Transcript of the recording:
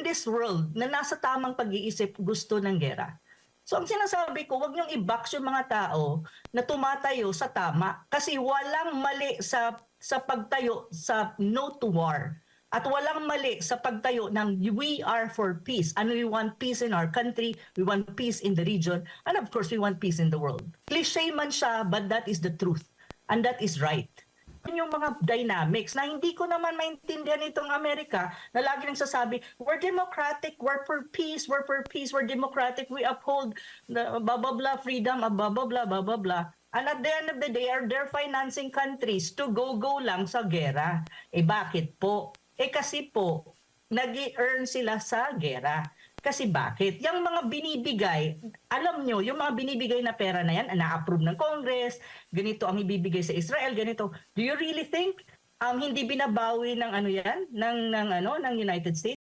this world na nasa tamang pag-iisip gusto ng gera. So ang sinasabi ko, wag niyong i-box yung mga tao na tumatayo sa tama kasi walang mali sa pagtayo sa no to war. At walang mali sa pagtayo ng we are for peace. And we want peace in our country, we want peace in the region, and of course, we want peace in the world. Cliché man siya, but that is the truth. And that is right. Yun yung mga dynamics na hindi ko naman maintindihan itong Amerika na lagi nang sasabi, we're democratic, we're for peace, we're for peace, we're democratic, we uphold the blah, blah, blah, freedom, blah, blah, blah, blah, blah, blah. And at the end of the day, they're financing countries to go lang sa gera. Eh bakit po? Eh kasi po, nag-i-earn sila sa gera. Kasi bakit? Yung mga binibigay, alam nyo, yung mga binibigay na pera na yan, na-approve ng Congress, ganito ang ibibigay sa Israel, ganito. Do you really think hindi binabawi ng ano yan, ng United States?